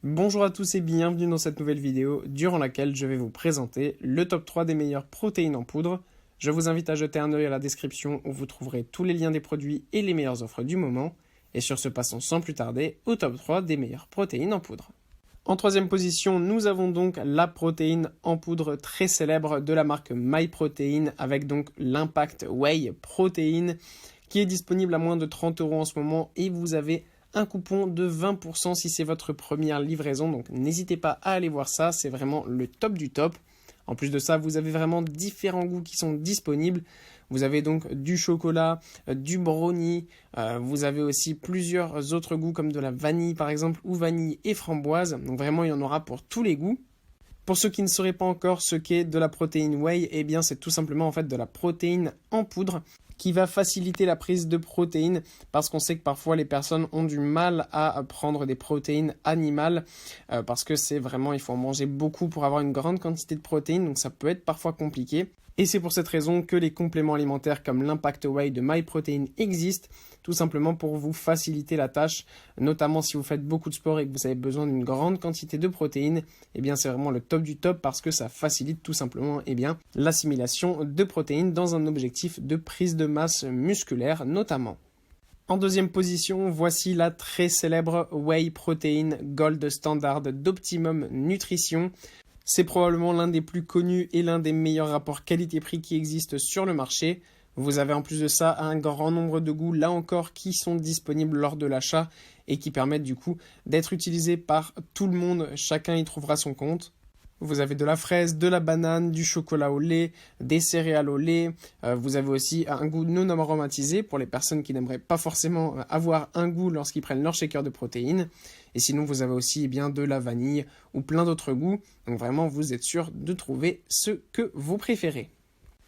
Bonjour à tous et bienvenue dans cette nouvelle vidéo durant laquelle je vais vous présenter le top 3 des meilleures protéines en poudre. Je vous invite à jeter un œil à la description où vous trouverez tous les liens des produits et les meilleures offres du moment. Et sur ce, passons sans plus tarder au top 3 des meilleures protéines en poudre. En troisième position, nous avons donc la protéine en poudre très célèbre de la marque MyProtein avec donc l'Impact Whey Protein qui est disponible à moins de 30 € en ce moment et vous avez un coupon de 20% si c'est votre première livraison, donc n'hésitez pas à aller voir ça, c'est vraiment le top du top. En plus de ça, vous avez vraiment différents goûts qui sont disponibles. Vous avez donc du chocolat, du brownie, vous avez aussi plusieurs autres goûts comme de la vanille par exemple, ou vanille et framboise, donc vraiment il y en aura pour tous les goûts. Pour ceux qui ne sauraient pas encore ce qu'est de la protéine whey, eh bien c'est tout simplement en fait de la protéine en poudre qui va faciliter la prise de protéines parce qu'on sait que parfois les personnes ont du mal à prendre des protéines animales parce que c'est vraiment, il faut en manger beaucoup pour avoir une grande quantité de protéines, donc ça peut être parfois compliqué. Et c'est pour cette raison que les compléments alimentaires comme l'Impact Whey de MyProtein existent, tout simplement pour vous faciliter la tâche, notamment si vous faites beaucoup de sport et que vous avez besoin d'une grande quantité de protéines, eh bien c'est vraiment le top du top parce que ça facilite tout simplement l'assimilation de protéines dans un objectif de prise de masse musculaire notamment. En deuxième position, voici la très célèbre Whey Protein Gold Standard d'Optimum Nutrition. C'est probablement l'un des plus connus et l'un des meilleurs rapports qualité-prix qui existent sur le marché. Vous avez en plus de ça un grand nombre de goûts, là encore, qui sont disponibles lors de l'achat et qui permettent du coup d'être utilisés par tout le monde. Chacun y trouvera son compte. Vous avez de la fraise, de la banane, du chocolat au lait, des céréales au lait. Vous avez aussi un goût non aromatisé pour les personnes qui n'aimeraient pas forcément avoir un goût lorsqu'ils prennent leur shaker de protéines. Et sinon, vous avez aussi de la vanille ou plein d'autres goûts. Donc vraiment, vous êtes sûr de trouver ce que vous préférez.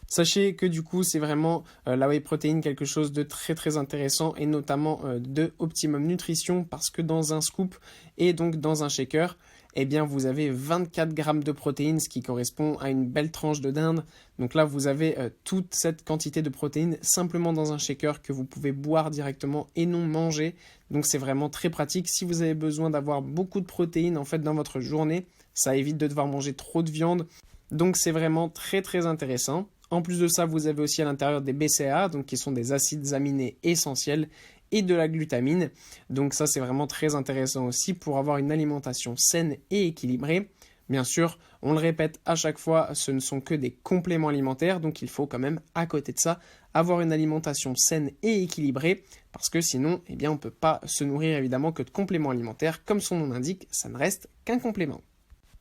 Sachez que du coup, c'est vraiment la whey protein quelque chose de très très intéressant et notamment de Optimum Nutrition parce que dans un scoop et donc dans un shaker, eh bien vous avez 24 grammes de protéines, ce qui correspond à une belle tranche de dinde. Donc là, vous avez toute cette quantité de protéines simplement dans un shaker que vous pouvez boire directement et non manger. Donc c'est vraiment très pratique si vous avez besoin d'avoir beaucoup de protéines en fait dans votre journée. Ça évite de devoir manger trop de viande. Donc c'est vraiment très très intéressant. En plus de ça, vous avez aussi à l'intérieur des BCAA, donc qui sont des acides aminés essentiels, et de la glutamine. Donc ça, c'est vraiment très intéressant aussi pour avoir une alimentation saine et équilibrée. Bien sûr, on le répète à chaque fois, ce ne sont que des compléments alimentaires, donc il faut quand même, à côté de ça, avoir une alimentation saine et équilibrée, parce que sinon, on ne peut pas se nourrir évidemment que de compléments alimentaires. Comme son nom l'indique, ça ne reste qu'un complément.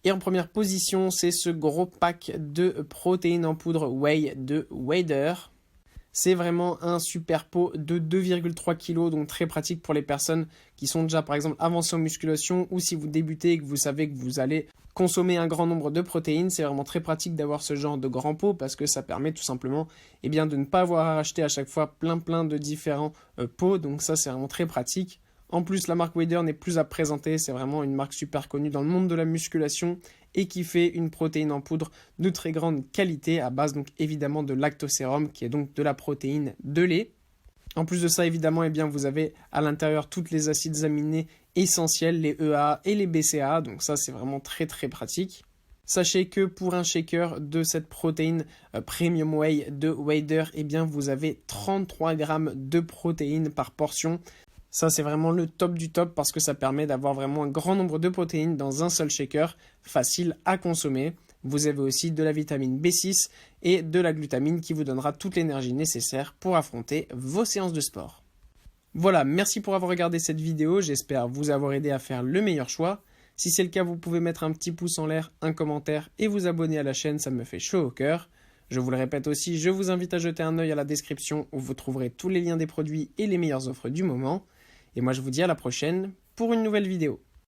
Et en première position, c'est ce gros pack de protéines en poudre whey de Weider. C'est vraiment un super pot de 2,3 kg, donc très pratique pour les personnes qui sont déjà par exemple avancées en musculation ou si vous débutez et que vous savez que vous allez consommer un grand nombre de protéines. C'est vraiment très pratique d'avoir ce genre de grand pot parce que ça permet tout simplement de ne pas avoir à acheter à chaque fois plein de différents pots. Donc ça, c'est vraiment très pratique. En plus, la marque Weider n'est plus à présenter, c'est vraiment une marque super connue dans le monde de la musculation et qui fait une protéine en poudre de très grande qualité à base donc évidemment de lactosérum qui est donc de la protéine de lait. En plus de ça, évidemment, vous avez à l'intérieur tous les acides aminés essentiels, les EAA et les BCAA, donc ça c'est vraiment très très pratique. Sachez que pour un shaker de cette protéine Premium Whey de Weider, vous avez 33 grammes de protéines par portion. Ça, c'est vraiment le top du top parce que ça permet d'avoir vraiment un grand nombre de protéines dans un seul shaker, facile à consommer. Vous avez aussi de la vitamine B6 et de la glutamine qui vous donnera toute l'énergie nécessaire pour affronter vos séances de sport. Voilà, merci pour avoir regardé cette vidéo, j'espère vous avoir aidé à faire le meilleur choix. Si c'est le cas, vous pouvez mettre un petit pouce en l'air, un commentaire et vous abonner à la chaîne, ça me fait chaud au cœur. Je vous le répète aussi, je vous invite à jeter un œil à la description où vous trouverez tous les liens des produits et les meilleures offres du moment. Et moi je vous dis à la prochaine pour une nouvelle vidéo.